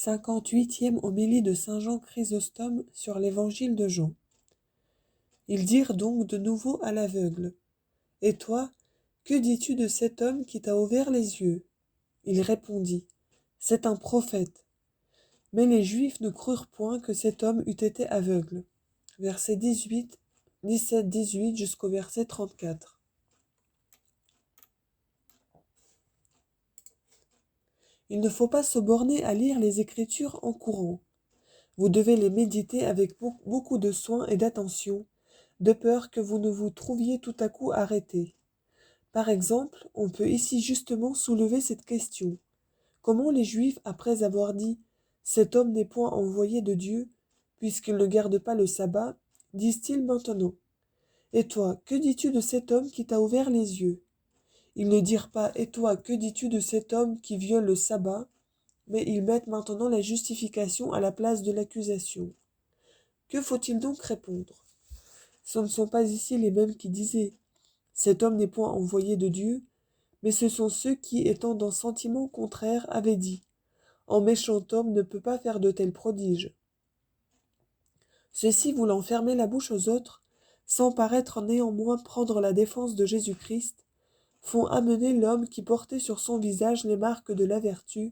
58e homélie de saint Jean Chrysostome sur l'évangile de Jean. Ils dirent donc de nouveau à l'aveugle: « Et toi, que dis-tu de cet homme qui t'a ouvert les yeux ?» Il répondit: « C'est un prophète. » Mais les Juifs ne crurent point que cet homme eût été aveugle. Versets 17-18 jusqu'au verset 34. Il ne faut pas se borner à lire les Écritures en courant. Vous devez les méditer avec beaucoup de soin et d'attention, de peur que vous ne vous trouviez tout à coup arrêté. Par exemple, on peut ici justement soulever cette question. Comment les Juifs, après avoir dit « Cet homme n'est point envoyé de Dieu, puisqu'il ne garde pas le sabbat », disent-ils maintenant « Et toi, que dis-tu de cet homme qui t'a ouvert les yeux ?» Ils ne dirent pas « Et toi, que dis-tu de cet homme qui viole le sabbat ?» mais ils mettent maintenant la justification à la place de l'accusation. Que faut-il donc répondre? Ce ne sont pas ici les mêmes qui disaient « Cet homme n'est point envoyé de Dieu », mais ce sont ceux qui, étant d'un sentiment contraire, avaient dit « Un méchant homme ne peut pas faire de tels prodiges ». Ceux-ci, voulant fermer la bouche aux autres, sans paraître néanmoins prendre la défense de Jésus-Christ, font amener l'homme qui portait sur son visage les marques de la vertu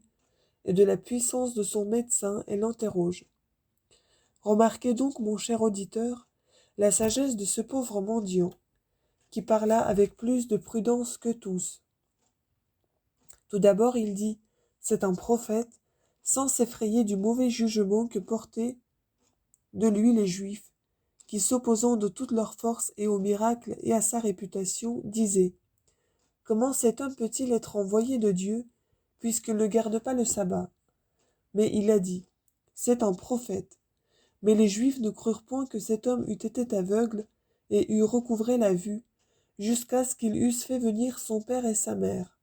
et de la puissance de son médecin et l'interrogent. Remarquez donc, mon cher auditeur, la sagesse de ce pauvre mendiant, qui parla avec plus de prudence que tous. Tout d'abord, il dit « C'est un prophète », sans s'effrayer du mauvais jugement que portaient de lui les Juifs, qui, s'opposant de toute leur force et au miracle et à sa réputation, disaient « Comment cet homme peut-il être envoyé de Dieu, puisqu'il ne garde pas le sabbat ?» Mais il a dit « C'est un prophète ». Mais les Juifs ne crurent point que cet homme eût été aveugle et eût recouvré la vue, jusqu'à ce qu'ils eussent fait venir son père et sa mère.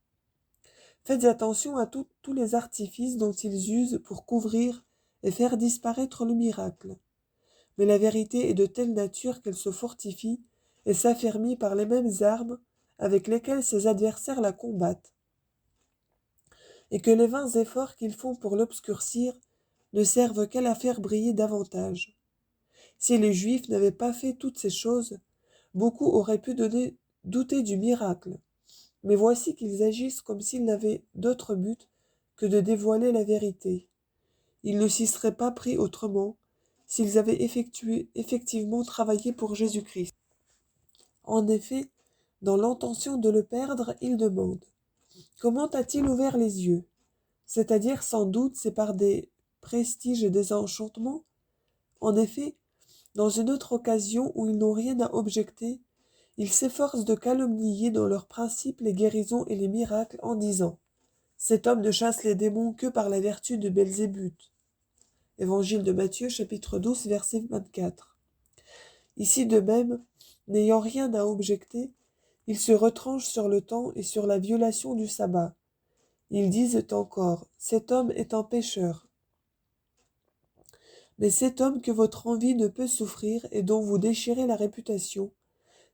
Faites attention à tous les artifices dont ils usent pour couvrir et faire disparaître le miracle. Mais la vérité est de telle nature qu'elle se fortifie et s'affermit par les mêmes armes avec lesquelles ses adversaires la combattent, et que les vains efforts qu'ils font pour l'obscurcir ne servent qu'à la faire briller davantage. Si les Juifs n'avaient pas fait toutes ces choses, beaucoup auraient pu douter du miracle. Mais voici qu'ils agissent comme s'ils n'avaient d'autre but que de dévoiler la vérité. Ils ne s'y seraient pas pris autrement s'ils avaient effectivement travaillé pour Jésus-Christ. En effet, dans l'intention de le perdre, ils demandent « Comment a-t-il ouvert les yeux ?» C'est-à-dire, sans doute, c'est par des prestiges et des enchantements. En effet, dans une autre occasion où ils n'ont rien à objecter, ils s'efforcent de calomnier dans leurs principes les guérisons et les miracles en disant « Cet homme ne chasse les démons que par la vertu de Belzébuth ». Évangile de Matthieu, chapitre 12, verset 24. Ici de même, n'ayant rien à objecter, ils se retranchent sur le temps et sur la violation du sabbat. Ils disent encore « Cet homme est un pécheur ». Mais cet homme que votre envie ne peut souffrir et dont vous déchirez la réputation,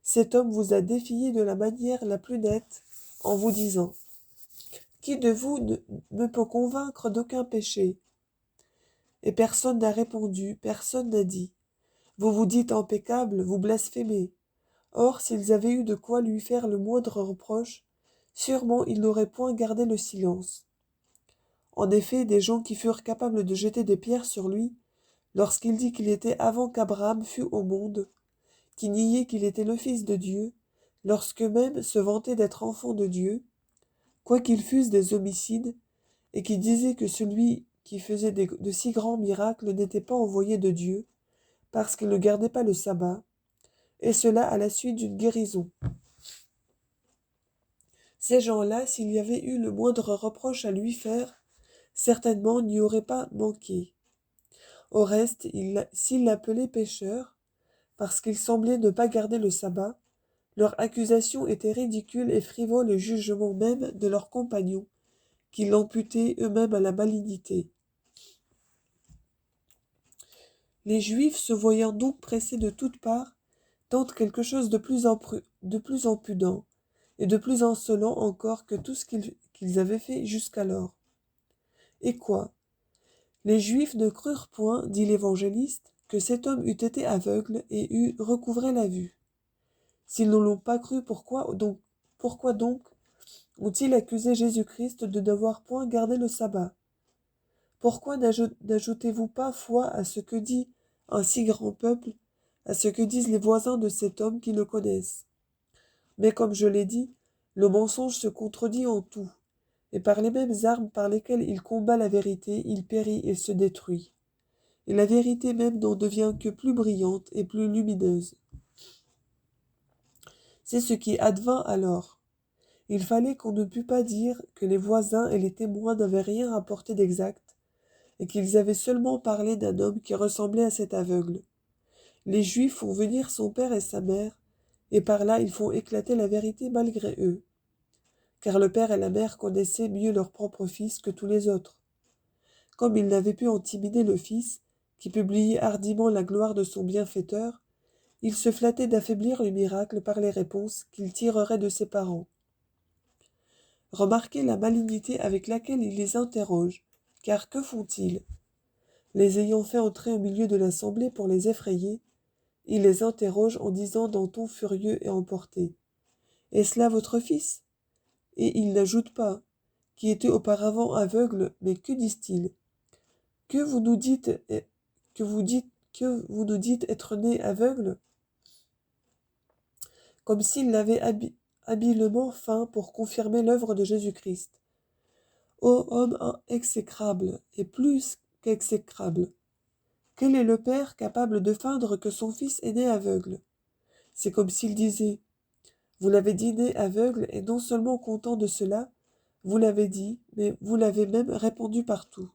cet homme vous a défié de la manière la plus nette en vous disant « Qui de vous ne me peut convaincre d'aucun péché ?» Et personne n'a répondu, personne n'a dit « Vous vous dites impeccable, vous blasphémez. » Or, s'ils avaient eu de quoi lui faire le moindre reproche, sûrement ils n'auraient point gardé le silence. En effet, des gens qui furent capables de jeter des pierres sur lui, lorsqu'il dit qu'il était avant qu'Abraham fût au monde, qui niait qu'il était le Fils de Dieu, lorsqu'eux-mêmes se vantaient d'être enfants de Dieu, quoiqu'ils fussent des homicides, et qui disaient que celui qui faisait de si grands miracles n'était pas envoyé de Dieu, parce qu'il ne gardait pas le sabbat, et cela à la suite d'une guérison. Ces gens-là, s'il y avait eu le moindre reproche à lui faire, certainement n'y auraient pas manqué. Au reste, s'ils l'appelaient pécheur, parce qu'il semblait ne pas garder le sabbat, leur accusation était ridicule et frivole au jugement même de leurs compagnons, qui l'amputaient eux-mêmes à la malignité. Les Juifs, se voyant donc pressés de toutes parts, tentent quelque chose de plus impudent et de plus insolent encore que tout ce qu'ils avaient fait jusqu'alors. Et quoi? Les Juifs ne crurent point, dit l'Évangéliste, que cet homme eût été aveugle et eût recouvré la vue. S'ils ne l'ont pas cru, pourquoi donc ont-ils accusé Jésus-Christ de n'avoir point gardé le sabbat? Pourquoi n'ajoutez-vous pas foi à ce que dit un si grand peuple, à ce que disent les voisins de cet homme qui le connaissent? Mais comme je l'ai dit, le mensonge se contredit en tout, et par les mêmes armes par lesquelles il combat la vérité, il périt et se détruit. Et la vérité même n'en devient que plus brillante et plus lumineuse. C'est ce qui advint alors. Il fallait qu'on ne pût pas dire que les voisins et les témoins n'avaient rien rapporté d'exact, et qu'ils avaient seulement parlé d'un homme qui ressemblait à cet aveugle. Les Juifs font venir son père et sa mère, et par là ils font éclater la vérité malgré eux. Car le père et la mère connaissaient mieux leur propre fils que tous les autres. Comme ils n'avaient pu intimider le fils, qui publiait hardiment la gloire de son bienfaiteur, ils se flattaient d'affaiblir le miracle par les réponses qu'ils tireraient de ses parents. Remarquez la malignité avec laquelle ils les interrogent, car que font-ils? Les ayant fait entrer au milieu de l'assemblée pour les effrayer, ils les interrogent en disant d'un ton furieux et emporté: « Est-ce là votre fils ?» Et ils n'ajoutent pas: « Qui était auparavant aveugle, mais que disent-ils? Que vous nous dites être né aveugle ?» Comme s'ils l'avaient habilement feint pour confirmer l'œuvre de Jésus-Christ. Ô homme exécrable, et plus qu'exécrable! Quel est le père capable de feindre que son fils est né aveugle? C'est comme s'il disait: vous l'avez dit né aveugle, et non seulement content de cela, vous l'avez dit, mais vous l'avez même répandu partout.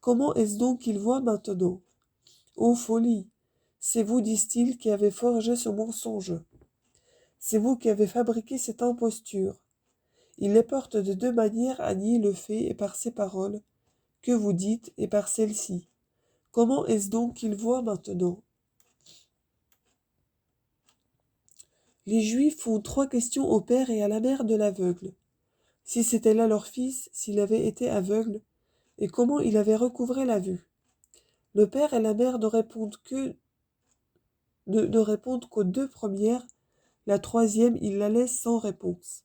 Comment est-ce donc qu'il voit maintenant? Ô folie! C'est vous, disent-ils, qui avez forgé ce mensonge. C'est vous qui avez fabriqué cette imposture. Il les porte de deux manières à nier le fait, et par ces paroles que vous dites, et par celles-ci. Comment est-ce donc qu'il voit maintenant? Les Juifs font 3 questions au père et à la mère de l'aveugle. Si c'était là leur fils, s'il avait été aveugle, et comment il avait recouvré la vue. Le père et la mère ne répondent qu'aux 2 premières, la troisième, ils la laissent sans réponse.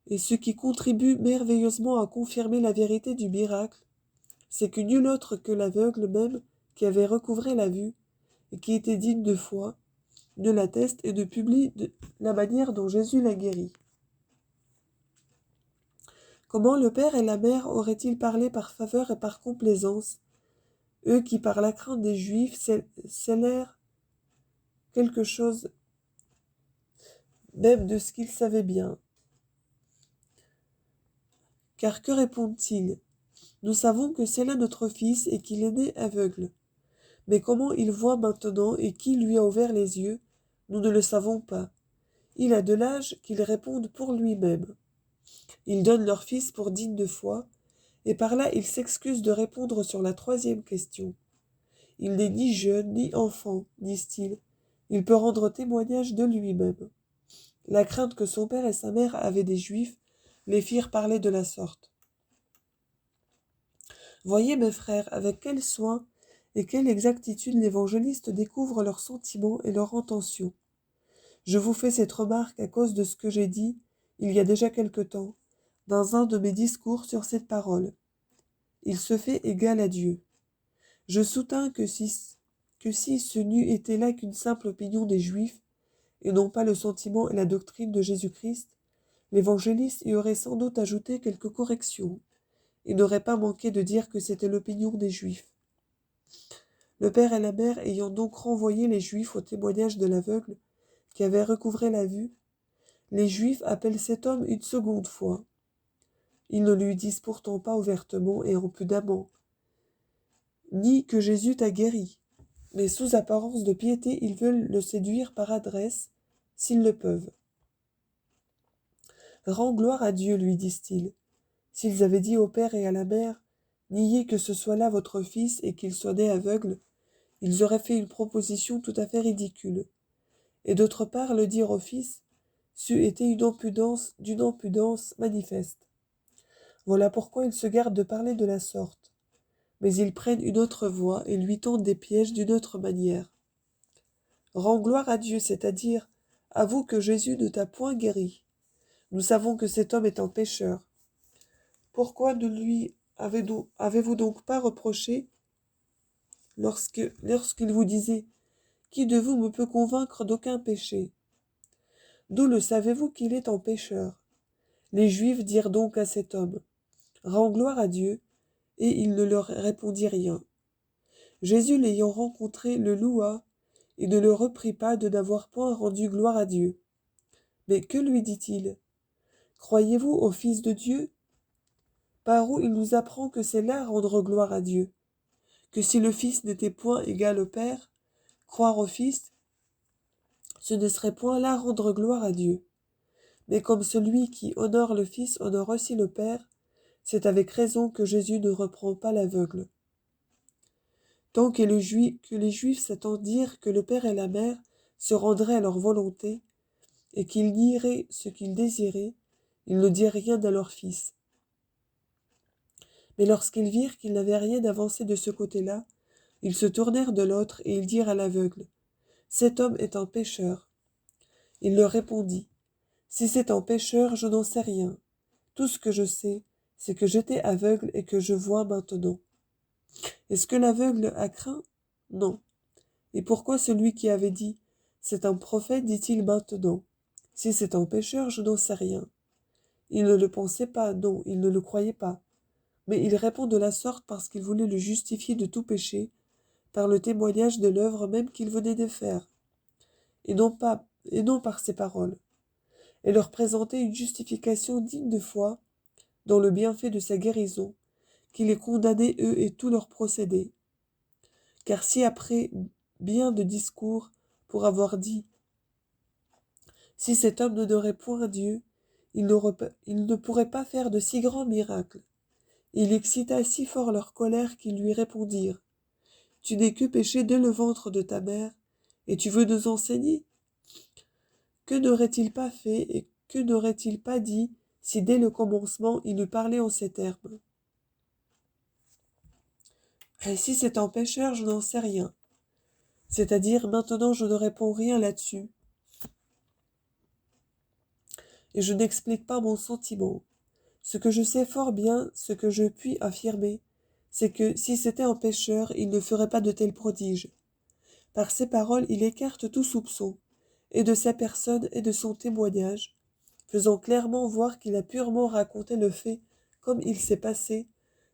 Et ce qui contribue merveilleusement à confirmer la vérité du miracle, c'est que nul autre que l'aveugle même, qui avait recouvré la vue, et qui était digne de foi, ne l'atteste et ne publie la manière dont Jésus l'a guéri. Comment le père et la mère auraient-ils parlé par faveur et par complaisance, eux qui par la crainte des Juifs scellèrent quelque chose même de ce qu'ils savaient bien? Car que répondent-ils? Nous savons que c'est là notre fils et qu'il est né aveugle. Mais comment il voit maintenant et qui lui a ouvert les yeux, nous ne le savons pas. Il a de l'âge qu'ils répondent pour lui-même. Ils donnent leur fils pour digne de foi, et par là ils s'excusent de répondre sur la troisième question. Il n'est ni jeune ni enfant, disent-ils. Il peut rendre témoignage de lui-même. La crainte que son père et sa mère avaient des Juifs les firent parler de la sorte. Voyez, mes frères, avec quel soin et quelle exactitude l'évangéliste découvre leurs sentiments et leurs intentions. Je vous fais cette remarque à cause de ce que j'ai dit, il y a déjà quelque temps, dans un de mes discours sur cette parole. Il se fait égal à Dieu. Je soutiens que si ce n'eût été là qu'une simple opinion des Juifs, et non pas le sentiment et la doctrine de Jésus-Christ, l'évangéliste y aurait sans doute ajouté quelques corrections. Il n'aurait pas manqué de dire que c'était l'opinion des Juifs. Le père et la mère ayant donc renvoyé les Juifs au témoignage de l'aveugle, qui avait recouvré la vue, les Juifs appellent cet homme une seconde fois. Ils ne lui disent pourtant pas ouvertement et impudemment, ni que Jésus t'a guéri, mais sous apparence de piété, ils veulent le séduire par adresse, s'ils le peuvent. Rends gloire à Dieu, lui disent-ils. S'ils avaient dit au père et à la mère, niez que ce soit là votre fils et qu'il soit né aveugle, ils auraient fait une proposition tout à fait ridicule. Et d'autre part, le dire au fils c'eût été d'une impudence manifeste. Voilà pourquoi ils se gardent de parler de la sorte. mais ils prennent une autre voie et lui tendent des pièges d'une autre manière. Rends gloire à Dieu, c'est-à-dire, avoue que Jésus ne t'a point guéri. Nous savons que cet homme est un pécheur. Pourquoi ne lui avez-vous donc pas reproché lorsqu'il vous disait « Qui de vous me peut convaincre d'aucun péché ?» D'où le savez-vous qu'il est un pécheur? Les Juifs dirent donc à cet homme « Rends gloire à Dieu », et il ne leur répondit rien. Jésus, l'ayant rencontré, le loua et ne le reprit pas de n'avoir point rendu gloire à Dieu. Mais que lui dit-il? Croyez-vous au Fils de Dieu? Par où il nous apprend que c'est là rendre gloire à Dieu, que si le Fils n'était point égal au Père, croire au Fils, ce ne serait point là rendre gloire à Dieu. Mais comme celui qui honore le Fils honore aussi le Père, c'est avec raison que Jésus ne reprend pas l'aveugle. Tant que les Juifs s'attendirent que le Père et la Mère se rendraient à leur volonté, et qu'ils nieraient ce qu'ils désiraient, ils ne dirent rien à leur Fils. Mais lorsqu'ils virent qu'ils n'avaient rien avancé de ce côté-là, ils se tournèrent de l'autre et ils dirent à l'aveugle, « Cet homme est un pécheur. » Il leur répondit, « Si c'est un pécheur, je n'en sais rien. Tout ce que je sais, c'est que j'étais aveugle et que je vois maintenant. » Est-ce que l'aveugle a craint? Non. Et pourquoi celui qui avait dit « C'est un prophète » dit-il maintenant « Si c'est un pécheur, je n'en sais rien. » Il ne le pensait pas, non, il ne le croyait pas. Mais il répond de la sorte parce qu'il voulait le justifier de tout péché, par le témoignage de l'œuvre même qu'il venait de faire, et non par ses paroles, et leur présenter une justification digne de foi, dans le bienfait de sa guérison, qui les condamnait eux et tous leurs procédés. Car si après bien de discours, pour avoir dit « Si cet homme n'honorait point Dieu, il ne pourrait pas faire de si grands miracles. » Il excita si fort leur colère qu'ils lui répondirent « Tu n'es que péché dès le ventre de ta mère, et tu veux nous enseigner? Que n'aurait-il pas fait et que n'aurait-il pas dit si dès le commencement il eût parlé en ces termes? Et si c'est un pécheur, je n'en sais rien. C'est-à-dire, maintenant je ne réponds rien là-dessus. Et je n'explique pas mon sentiment. Ce que je sais fort bien, ce que je puis affirmer, c'est que si c'était un pécheur, il ne ferait pas de tels prodiges. Par ces paroles, il écarte tout soupçon, et de sa personne et de son témoignage, faisant clairement voir qu'il a purement raconté le fait comme il s'est passé,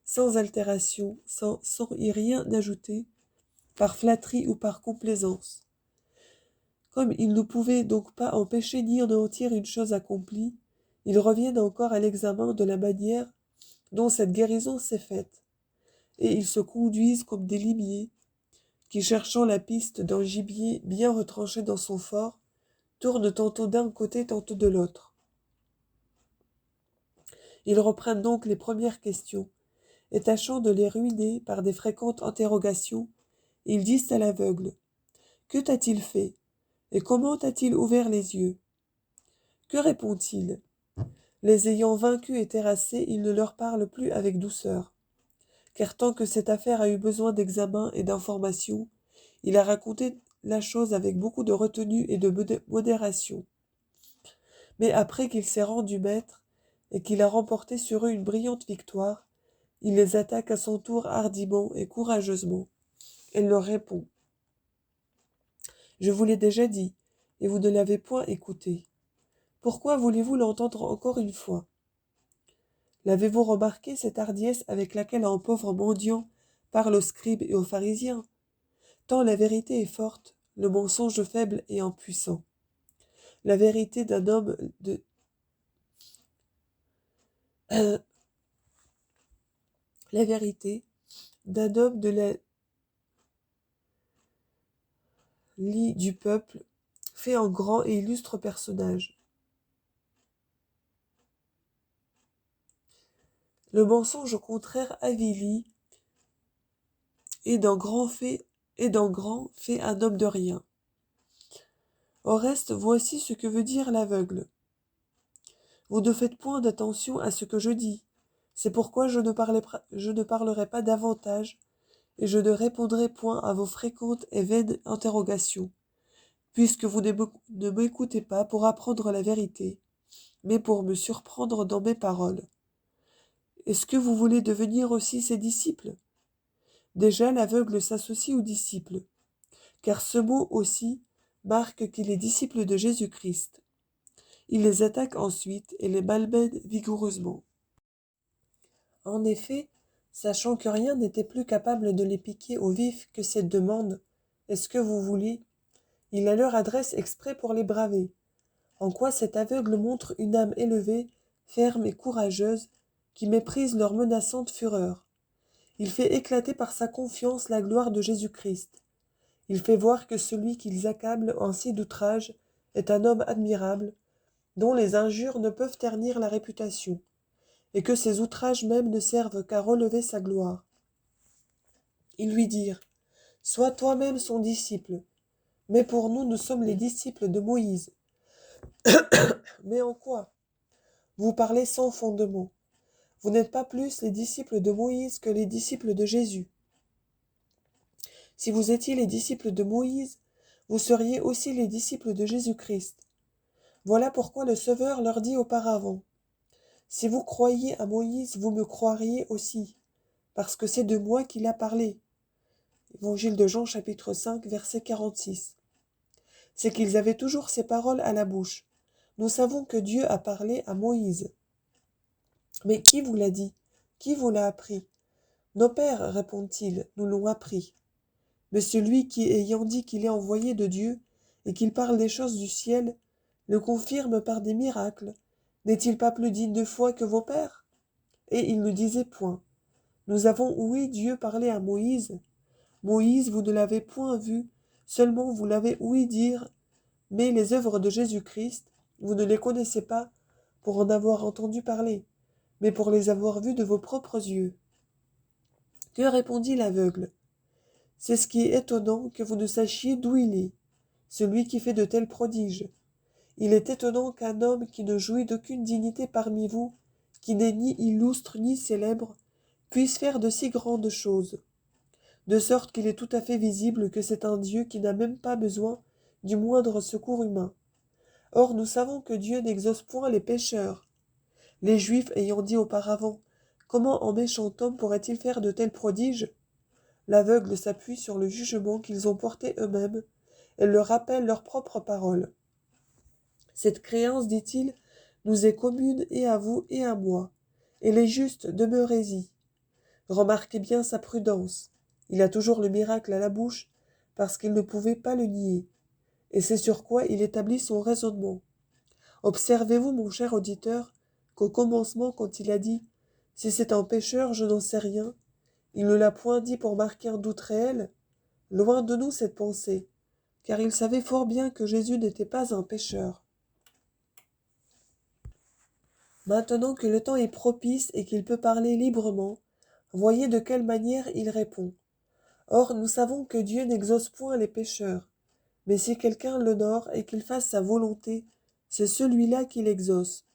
sans altération, sans y rien ajouter, par flatterie ou par complaisance. Comme il ne pouvait donc pas empêcher ni anéantir une chose accomplie, ils reviennent encore à l'examen de la manière dont cette guérison s'est faite, et ils se conduisent comme des limiers, qui, cherchant la piste d'un gibier bien retranché dans son fort, tournent tantôt d'un côté, tantôt de l'autre. Ils reprennent donc les premières questions, et tâchant de les ruiner par des fréquentes interrogations, ils disent à l'aveugle « Que t'a-t-il fait? Et comment t'a-t-il ouvert les yeux ?» Que répond-il? Les ayant vaincus et terrassés, il ne leur parle plus avec douceur, car tant que cette affaire a eu besoin d'examen et d'information, il a raconté la chose avec beaucoup de retenue et de modération. Mais après qu'il s'est rendu maître et qu'il a remporté sur eux une brillante victoire, il les attaque à son tour hardiment et courageusement. Elle leur répond « Je vous l'ai déjà dit, et vous ne l'avez point écouté. Pourquoi voulez-vous l'entendre encore une fois? L'avez-vous remarqué, cette hardiesse avec laquelle un pauvre mendiant parle aux scribes et aux pharisiens? Tant la vérité est forte, le mensonge faible et impuissant. La vérité d'un homme de... la vérité d'un homme de la lie du peuple fait un grand et illustre personnage. Le mensonge au contraire avilit et d'un grand fait un homme de rien. Au reste, voici ce que veut dire l'aveugle. Vous ne faites point d'attention à ce que je dis. C'est pourquoi je ne parlerai pas davantage, et je ne répondrai point à vos fréquentes et vaines interrogations, puisque vous ne m'écoutez pas pour apprendre la vérité, mais pour me surprendre dans mes paroles. Est-ce que vous voulez devenir aussi ses disciples? Déjà, l'aveugle s'associe aux disciples, car ce mot aussi marque qu'il est disciple de Jésus-Christ. Il les attaque ensuite et les malmène vigoureusement. En effet, sachant que rien n'était plus capable de les piquer au vif que cette demande « Est-ce que vous voulez ?» il la leur adresse exprès pour les braver. En quoi cet aveugle montre une âme élevée, ferme et courageuse, qui méprise leur menaçante fureur. Il fait éclater par sa confiance la gloire de Jésus-Christ. Il fait voir que celui qu'ils accablent ainsi d'outrage est un homme admirable, dont les injures ne peuvent ternir la réputation, et que ces outrages même ne servent qu'à relever sa gloire. Ils lui dirent, « Sois toi-même son disciple, mais pour nous, nous sommes les disciples de Moïse. » Mais en quoi? Vous parlez sans fondement. Vous n'êtes pas plus les disciples de Moïse que les disciples de Jésus. Si vous étiez les disciples de Moïse, vous seriez aussi les disciples de Jésus-Christ. Voilà pourquoi le Sauveur leur dit auparavant, « Si vous croyez à Moïse, vous me croiriez aussi, parce que c'est de moi qu'il a parlé. » Évangile de Jean chapitre 5, verset 46. C'est qu'ils avaient toujours ces paroles à la bouche. Nous savons que Dieu a parlé à Moïse. Mais qui vous l'a dit? Qui vous l'a appris? Nos pères, répond-il, nous l'ont appris. Mais celui qui, ayant dit qu'il est envoyé de Dieu et qu'il parle des choses du ciel, le confirme par des miracles, n'est-il pas plus digne de foi que vos pères? Et il ne disait point. Nous avons ouï Dieu parler à Moïse. Moïse, vous ne l'avez point vu, seulement vous l'avez ouï dire, mais les œuvres de Jésus-Christ, vous ne les connaissez pas pour en avoir entendu parler, mais pour les avoir vues de vos propres yeux. Que répondit l'aveugle? C'est ce qui est étonnant que vous ne sachiez d'où il est, celui qui fait de tels prodiges. Il est étonnant qu'un homme qui ne jouit d'aucune dignité parmi vous, qui n'est ni illustre ni célèbre, puisse faire de si grandes choses, de sorte qu'il est tout à fait visible que c'est un Dieu qui n'a même pas besoin du moindre secours humain. Or nous savons que Dieu n'exauce point les pécheurs. Les Juifs ayant dit auparavant, « Comment en méchant homme pourrait-il faire de tels prodiges ?» L'aveugle s'appuie sur le jugement qu'ils ont porté eux-mêmes et leur rappelle leurs propres paroles. Cette créance, dit-il, nous est commune et à vous et à moi. Et les justes, demeurez-y. Remarquez bien sa prudence. Il a toujours le miracle à la bouche, parce qu'il ne pouvait pas le nier. Et c'est sur quoi il établit son raisonnement. Observez-vous, mon cher auditeur, qu'au commencement, quand il a dit « Si c'est un pécheur, je n'en sais rien », il ne l'a point dit pour marquer un doute réel. Loin de nous cette pensée, car il savait fort bien que Jésus n'était pas un pécheur. Maintenant que le temps est propice et qu'il peut parler librement, voyez de quelle manière il répond. Or, nous savons que Dieu n'exauce point les pécheurs, mais si quelqu'un l'honore et qu'il fasse sa volonté, c'est celui-là qui l'exauce.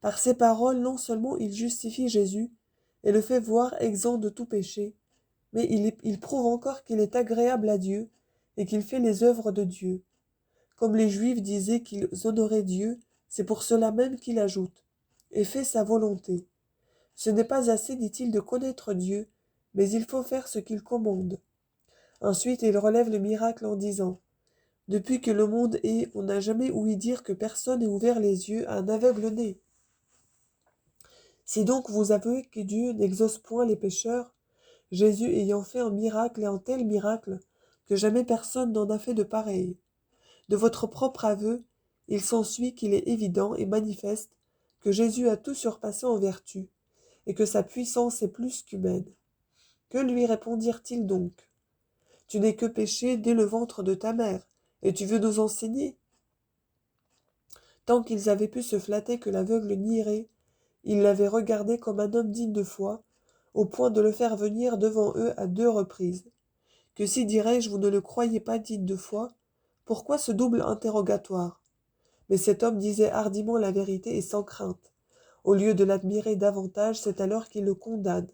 Par ces paroles, non seulement il justifie Jésus et le fait voir exempt de tout péché, mais il prouve encore qu'il est agréable à Dieu et qu'il fait les œuvres de Dieu. Comme les Juifs disaient qu'ils honoraient Dieu, c'est pour cela même qu'il ajoute « et fait sa volonté ». Ce n'est pas assez, dit-il, de connaître Dieu, mais il faut faire ce qu'il commande. Ensuite, il relève le miracle en disant « Depuis que le monde est, on n'a jamais ouï dire que personne ait ouvert les yeux à un aveugle né. » Si donc vous avouez que Dieu n'exauce point les pécheurs, Jésus ayant fait un miracle et un tel miracle, que jamais personne n'en a fait de pareil. De votre propre aveu, il s'ensuit qu'il est évident et manifeste que Jésus a tout surpassé en vertu, et que sa puissance est plus qu'humaine. Que lui répondirent-ils donc? Tu n'es que péché dès le ventre de ta mère, et tu veux nous enseigner? Tant qu'ils avaient pu se flatter que l'aveugle nierait, ils l'avaient regardé comme un homme digne de foi, au point de le faire venir devant eux à 2 reprises. Que si, dirais-je, vous ne le croyez pas digne de foi, pourquoi ce double interrogatoire? Mais cet homme disait hardiment la vérité et sans crainte. Au lieu de l'admirer davantage, c'est alors qu'il le condamne.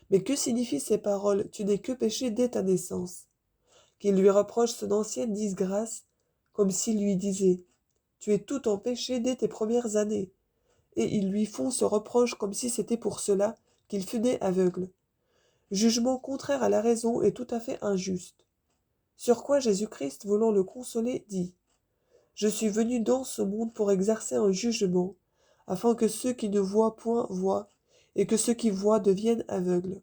Mais que signifient ces paroles? Tu n'es que péché dès ta naissance. Qu'il lui reproche son ancienne disgrâce, comme s'il lui disait: Tu es tout en péché dès tes premières années. Et ils lui font ce reproche comme si c'était pour cela qu'il fut né aveugle. Jugement contraire à la raison et tout à fait injuste. Sur quoi Jésus-Christ, voulant le consoler, dit: Je suis venu dans ce monde pour exercer un jugement, afin que ceux qui ne voient point voient, et que ceux qui voient deviennent aveugles.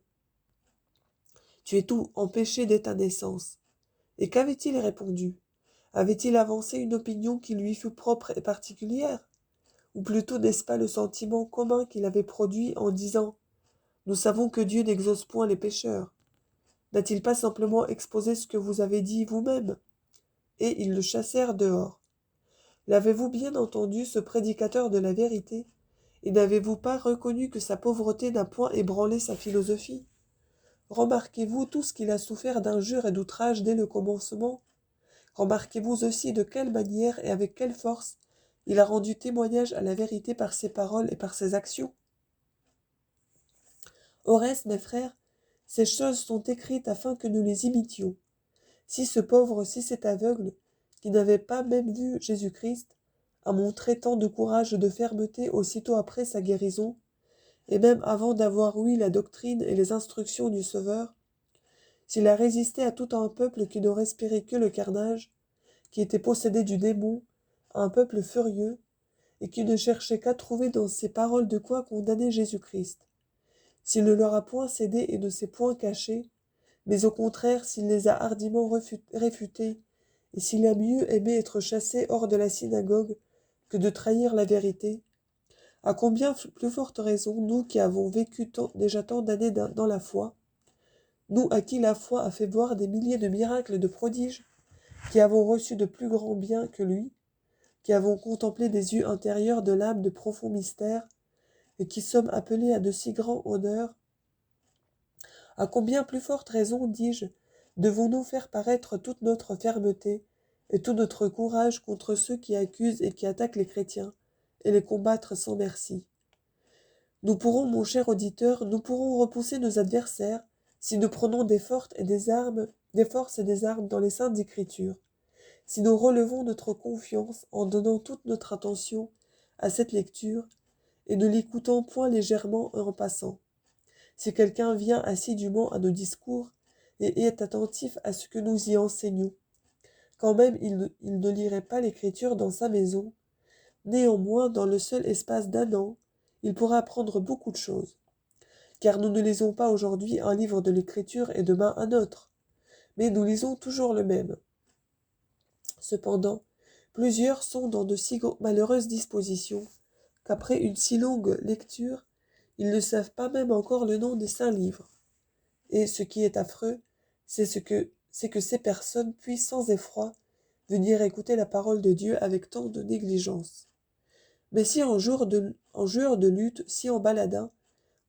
Tu es tout en péché dès ta naissance. Et qu'avait-il répondu? Avait-il avancé une opinion qui lui fût propre et particulière? Ou plutôt n'est-ce pas le sentiment commun qu'il avait produit en disant: Nous savons que Dieu n'exauce point les pécheurs? N'a-t-il pas simplement exposé ce que vous avez dit vous-même? Et ils le chassèrent dehors. L'avez-vous bien entendu, ce prédicateur de la vérité, et n'avez-vous pas reconnu que sa pauvreté n'a point ébranlé sa philosophie? Remarquez-vous tout ce qu'il a souffert d'injures et d'outrages dès le commencement? Remarquez-vous aussi de quelle manière et avec quelle force il a rendu témoignage à la vérité par ses paroles et par ses actions? Au reste, mes frères, ces choses sont écrites afin que nous les imitions. Si ce pauvre, si cet aveugle, qui n'avait pas même vu Jésus-Christ, a montré tant de courage et de fermeté aussitôt après sa guérison, et même avant d'avoir ouï la doctrine et les instructions du Sauveur, s'il a résisté à tout un peuple qui ne respirait que le carnage, qui était possédé du démon, à un peuple furieux, et qui ne cherchait qu'à trouver dans ses paroles de quoi condamner Jésus-Christ, s'il ne leur a point cédé et ne s'est point caché, mais au contraire s'il les a hardiment réfutés, et s'il a mieux aimé être chassé hors de la synagogue que de trahir la vérité, à combien plus forte raison, nous qui avons vécu déjà tant d'années dans la foi, nous à qui la foi a fait voir des milliers de miracles et de prodiges, qui avons reçu de plus grands biens que lui, qui avons contemplé des yeux intérieurs de l'âme de profonds mystères, et qui sommes appelés à de si grands honneurs, à combien plus forte raison, dis-je, devons-nous faire paraître toute notre fermeté et tout notre courage contre ceux qui accusent et qui attaquent les chrétiens, et les combattre sans merci? Nous pourrons, mon cher auditeur, nous pourrons repousser nos adversaires si nous prenons des forces et des armes dans les saintes écritures, si nous relevons notre confiance en donnant toute notre attention à cette lecture et ne l'écoutant point légèrement en passant. Si quelqu'un vient assidûment à nos discours et est attentif à ce que nous y enseignons, quand même il ne lirait pas l'écriture dans sa maison, néanmoins dans le seul espace d'un an, il pourra apprendre beaucoup de choses. Car nous ne lisons pas aujourd'hui un livre de l'écriture et demain un autre, mais nous lisons toujours le même. Cependant, plusieurs sont dans de si malheureuses dispositions qu'après une si longue lecture, ils ne savent pas même encore le nom des saints livres. Et ce qui est affreux, c'est que ces personnes puissent sans effroi venir écouter la parole de Dieu avec tant de négligence. Mais si en jour de lutte, si en baladin,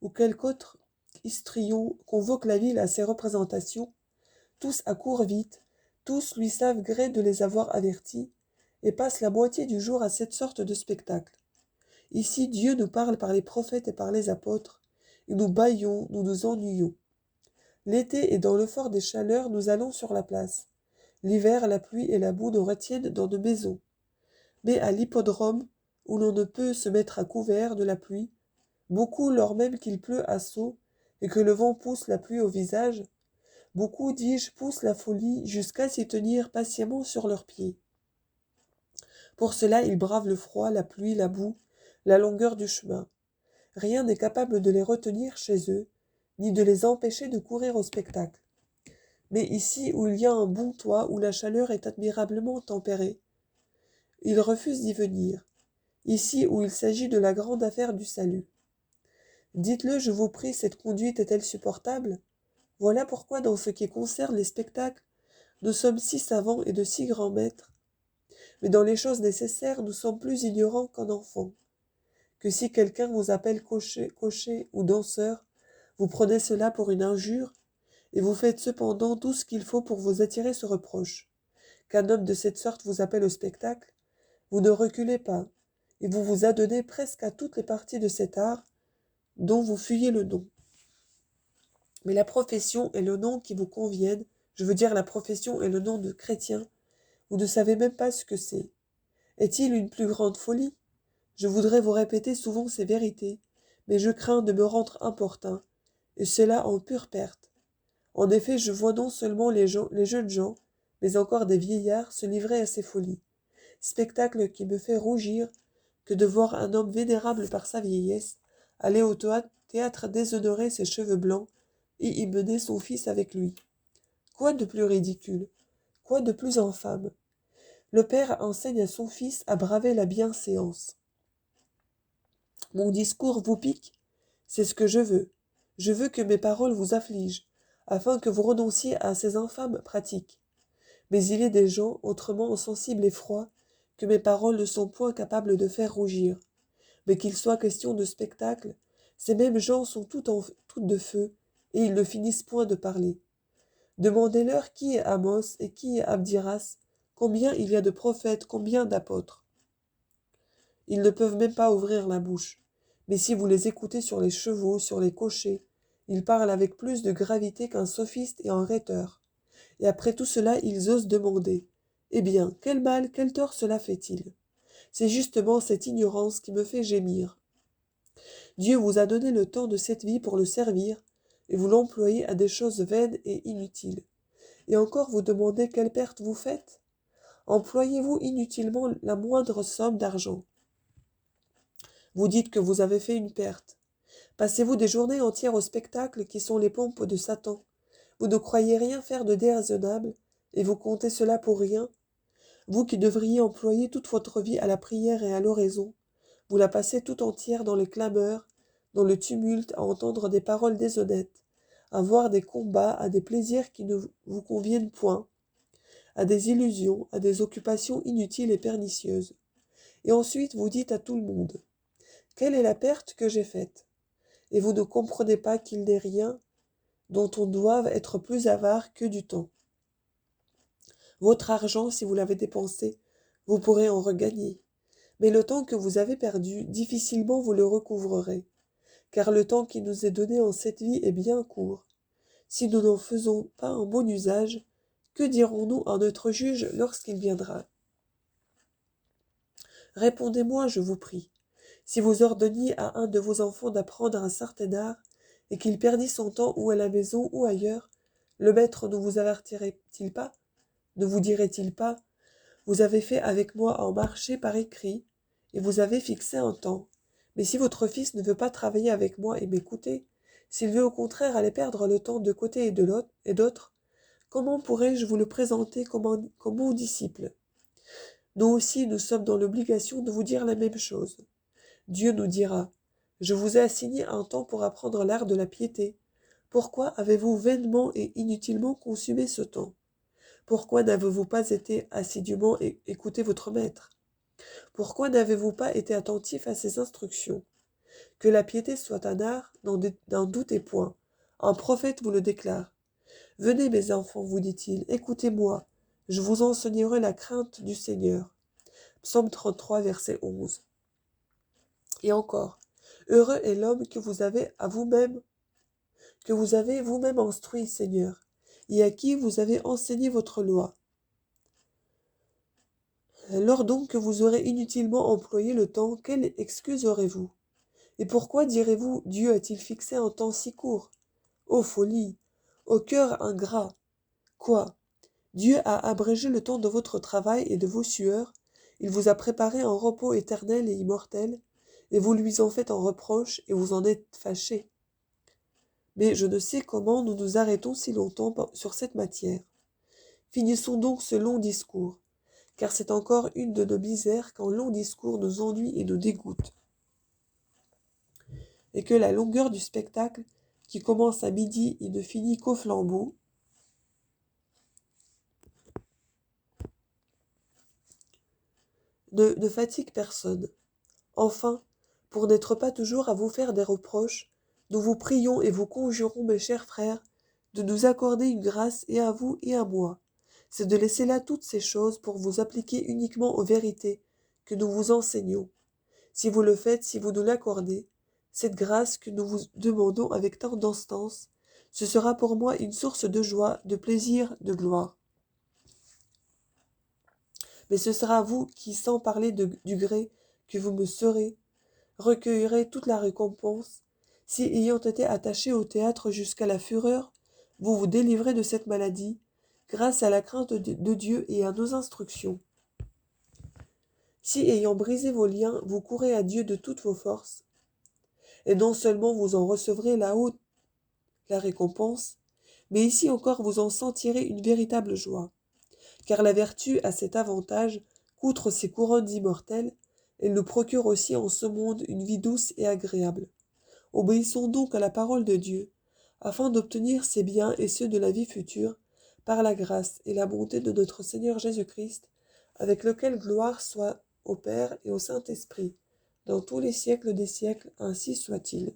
ou quelque autre histrion convoque la ville à ses représentations, tous accourent vite, tous lui savent gré de les avoir avertis, et passent la moitié du jour à cette sorte de spectacle. Ici, Dieu nous parle par les prophètes et par les apôtres, et nous bâillons, nous nous ennuyons. L'été et dans le fort des chaleurs, nous allons sur la place. L'hiver, la pluie et la boue nous retiennent dans nos maisons. Mais à l'hippodrome, où l'on ne peut se mettre à couvert de la pluie, beaucoup, lors même qu'il pleut à seaux, et que le vent pousse la pluie au visage, beaucoup, dis-je, poussent la folie jusqu'à s'y tenir patiemment sur leurs pieds. Pour cela, ils bravent le froid, la pluie, la boue, la longueur du chemin. Rien n'est capable de les retenir chez eux, ni de les empêcher de courir au spectacle. Mais ici où il y a un bon toit, où la chaleur est admirablement tempérée, ils refusent d'y venir. Ici où il s'agit de la grande affaire du salut. Dites-le, je vous prie, cette conduite est-elle supportable? Voilà pourquoi, dans ce qui concerne les spectacles, nous sommes si savants et de si grands maîtres. Mais dans les choses nécessaires, nous sommes plus ignorants qu'un enfant. Que si quelqu'un vous appelle cocher ou danseur, vous prenez cela pour une injure, et vous faites cependant tout ce qu'il faut pour vous attirer ce reproche. Qu'un homme de cette sorte vous appelle au spectacle, vous ne reculez pas, et vous vous adonnez presque à toutes les parties de cet art dont vous fuyez le nom. Mais la profession et le nom qui vous conviennent, je veux dire la profession et le nom de chrétien, vous ne savez même pas ce que c'est. Est-il une plus grande folie? Je voudrais vous répéter souvent ces vérités, mais je crains de me rendre importun, et cela en pure perte. En effet, je vois non seulement les jeunes gens, mais encore des vieillards se livrer à ces folies. Spectacle qui me fait rougir que de voir un homme vénérable par sa vieillesse aller au théâtre déshonorer ses cheveux blancs et y mener son fils avec lui. Quoi de plus ridicule? Quoi de plus infâme? Le père enseigne à son fils à braver la bienséance. Mon discours vous pique? C'est ce que je veux. Je veux que mes paroles vous affligent, afin que vous renonciez à ces infâmes pratiques. Mais il est des gens autrement sensibles et froids que mes paroles ne sont point capables de faire rougir. Mais qu'il soit question de spectacle, ces mêmes gens sont toutes de feu, et ils ne finissent point de parler. Demandez-leur qui est Amos et qui est Abdiras, combien il y a de prophètes, combien d'apôtres. Ils ne peuvent même pas ouvrir la bouche. Mais si vous les écoutez sur les chevaux, sur les cochers, ils parlent avec plus de gravité qu'un sophiste et un rhéteur. Et après tout cela, ils osent demander. Eh bien, quel mal, quel tort cela fait-il? C'est justement cette ignorance qui me fait gémir. Dieu vous a donné le temps de cette vie pour le servir, et vous l'employez à des choses vaines et inutiles. Et encore vous demandez quelle perte vous faites? Employez-vous inutilement la moindre somme d'argent. Vous dites que vous avez fait une perte. Passez-vous des journées entières au spectacle qui sont les pompes de Satan. Vous ne croyez rien faire de déraisonnable, et vous comptez cela pour rien. Vous qui devriez employer toute votre vie à la prière et à l'oraison, vous la passez tout entière dans les clameurs, dans le tumulte, à entendre des paroles déshonnêtes, à voir des combats, à des plaisirs qui ne vous conviennent point, à des illusions, à des occupations inutiles et pernicieuses. Et ensuite vous dites à tout le monde, « Quelle est la perte que j'ai faite ?» Et vous ne comprenez pas qu'il n'est rien dont on doive être plus avare que du temps. Votre argent, si vous l'avez dépensé, vous pourrez en regagner. Mais le temps que vous avez perdu, difficilement vous le recouvrerez, car le temps qui nous est donné en cette vie est bien court. Si nous n'en faisons pas un bon usage, que dirons-nous à notre juge lorsqu'il viendra? Répondez-moi, je vous prie. Si vous ordonniez à un de vos enfants d'apprendre un certain art, et qu'il perdit son temps ou à la maison ou ailleurs, le maître ne vous avertirait-il pas? Ne vous dirait-il pas, vous avez fait avec moi un marché par écrit, et vous avez fixé un temps. Mais si votre fils ne veut pas travailler avec moi et m'écouter, s'il veut au contraire aller perdre le temps de côté et d'autre, comment pourrais-je vous le présenter comme mon disciple? Nous aussi, nous sommes dans l'obligation de vous dire la même chose. Dieu nous dira, « Je vous ai assigné un temps pour apprendre l'art de la piété. Pourquoi avez-vous vainement et inutilement consumé ce temps? Pourquoi n'avez-vous pas été assidûment écouté votre maître? Pourquoi n'avez-vous pas été attentif à ses instructions? Que la piété soit un art, n'en doutez point. Un prophète vous le déclare. Venez, mes enfants, vous dit-il, écoutez-moi. Je vous enseignerai la crainte du Seigneur. Psaume 33, verset 11. Et encore, heureux est l'homme que vous avez vous-même instruit, Seigneur, et à qui vous avez enseigné votre loi. Lors donc que vous aurez inutilement employé le temps, quelle excuse aurez-vous? Et pourquoi direz-vous, Dieu a-t-il fixé un temps si court? Ô folie! Ô cœur ingrat! Quoi? Dieu a abrégé le temps de votre travail et de vos sueurs, il vous a préparé un repos éternel et immortel, et vous lui en faites un reproche, et vous en êtes fâché. Mais je ne sais comment nous nous arrêtons si longtemps sur cette matière. Finissons donc ce long discours, car c'est encore une de nos misères qu'un long discours nous ennuie et nous dégoûte. Et que la longueur du spectacle, qui commence à midi et ne finit qu'au flambeau, ne fatigue personne. Enfin, pour n'être pas toujours à vous faire des reproches, nous vous prions et vous conjurons, mes chers frères, de nous accorder une grâce et à vous et à moi. C'est de laisser là toutes ces choses pour vous appliquer uniquement aux vérités que nous vous enseignons. Si vous le faites, si vous nous l'accordez, cette grâce que nous vous demandons avec tant d'instance, ce sera pour moi une source de joie, de plaisir, de gloire. Mais ce sera vous qui, sans parler du gré que vous me serez, recueillerez toute la récompense, si, ayant été attaché au théâtre jusqu'à la fureur, vous vous délivrez de cette maladie, grâce à la crainte de Dieu et à nos instructions. Si, ayant brisé vos liens, vous courez à Dieu de toutes vos forces, et non seulement vous en recevrez là-haut la récompense, mais ici encore vous en sentirez une véritable joie, car la vertu a cet avantage qu'outre ses couronnes immortelles, elle nous procure aussi en ce monde une vie douce et agréable. Obéissons donc à la parole de Dieu, afin d'obtenir ces biens et ceux de la vie future, par la grâce et la bonté de notre Seigneur Jésus-Christ, avec lequel gloire soit au Père et au Saint-Esprit, dans tous les siècles des siècles, ainsi soit-il.